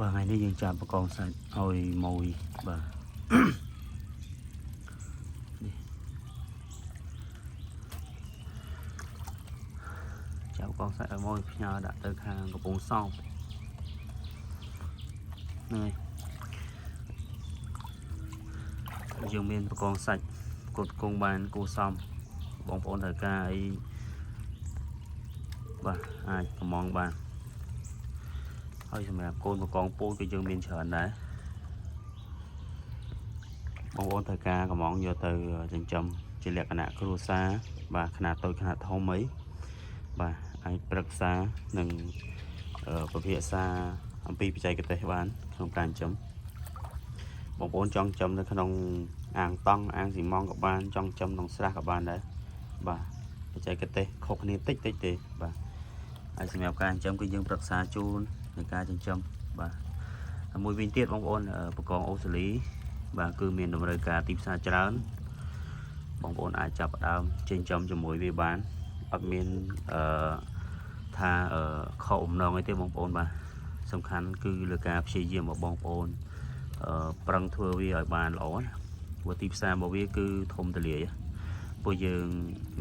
Và ngày nay dân chạm bà con sạch ôi mùi và chào con sạch môi nhờ đã tới hàng của bóng xong này dương miên bà con sạch cột công bàn cô xong bóng bóng thời ca ấy và ai có mong bàn thôi mẹ côn bà con bố cái dương miên trở đấy bóng bóng thời ca có mong vô từ chân châm chỉ lệ khả nạ cửu xa và khả nạ tôi khả nạ thông mấy và ai bật xa nângประเภทซาអំពីបច្ចេកទេសបានក្នុងការចិញ្ចឹមបងប្អូនចង់ចិញ្ចឹមនៅក្នុងអាងតង់អាងស៊ីម៉ងក៏បានចង់ចិញ្ចឹមក្នុងស្រះក៏បានដែរបាទបច្ចេកទេសខុសគ្នាតិចទេបាទហើយសម្រាប់ការចិញ្ចឹមគឺយើងប្រឹក្សាជូនในការចិញ្ចឹមបាទមួយវិញទៀតបងប្អូនប្រកងអូស្ត្រាលីបាទគឺមានតម្រូវការទីផ្សារច្រើនបងប្អូនអាចចាប់ផ្ដើមចិញ្ចឹមជាមួយវាបានអត់មានថាខកបំណងអីទេបងប្អូនបាទសំខាន់គឺលើការព្យាយាមរបស់បងប្អូនប្រឹងធ្វើវាឲ្យបានល្អណាព្រោះទីផ្សាររបស់វាគឺធំទូលាយពួកយើង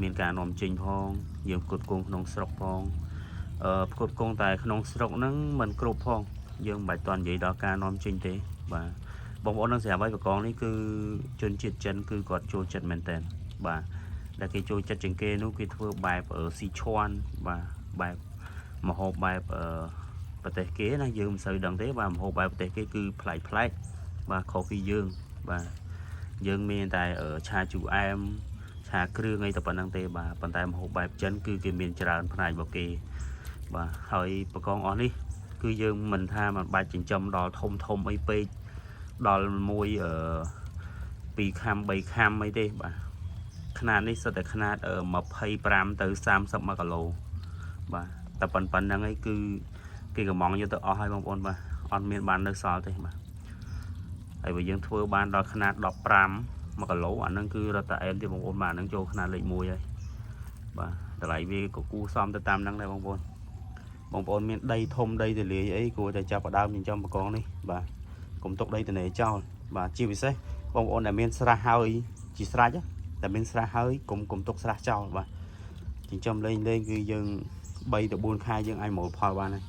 មានការនាំចេញផងយើងផ្គត់ផ្គង់ក្នុងស្រុកផងផ្គត់ផ្គង់តែក្នុងស្រុកហ្នឹងមិនគ្រប់ផងយើងមិនបាច់តន់និយាយដល់ការនាំចេញទេបាទបងប្អូននឹងស្រាប់ហើយប្រកងនេះគឺជនជាតិចិនគឺគាត់ចូលចិត្តមែនតើបាទដែលគេចូលចិត្តជាងគេនោះគេធ្វើបែបស៊ីឈွန်បាទបែបមហូបបែបប្រទេសគេណាយើងមិនសូវដឹងទេបាទមហូបបែបប្រទេសគេគឺប្លែកបាទខុសពីយើងបាទយើងមានតែឆាជូរអែមឆាគ្រឿងអីតែប៉ុណ្្នឹងទេបាទប៉ុន្តែមហូបបែបចិនគឺគេមានច្រើនផ្នែករបស់គេបាទហើយប្រកងអស់នេះគឺយើងមិនថាមិនបាច់ចិញ្ចឹមដល់ធំអីពេកដល់មួយ2ខាំ3ខាំអីទេបាទขนาดនេះសិតតែขนาด25ទៅ30មកគីឡូបាទតែប៉ុណ្្នឹងឯងគឺគេកំងយកទៅអស់ហើយបងប្អូនបាទអត់មានបាននៅសល់ទេបាទហើយបើយើងធ្វើបានដល់ขนาด15មកគីឡូអាហ្នឹងគឺរត់តែអែមទេបងប្អូនបាទហ្នឹងចូលขนาดលេខ1ហើយបាទតម្លៃវាក៏គួរសមទៅតាមហ្នឹងដែរបងប្អូនមានដីធំដីទលាយអីគួរតែចាប់ផ្ដើមចិញ្ចឹមប្រកងនេះបាទកុំទុកដីទនេចោលបាទជាពិសេសបងប្អូនដែលមានស្រះហើយជាស្រេចតែមានស្រះហើយកុំទុកស្រះចោលបាទចិញ្ចឹមលេងគឺយើង3ទៅ4ខែយើងអាចមកផលបានហើយ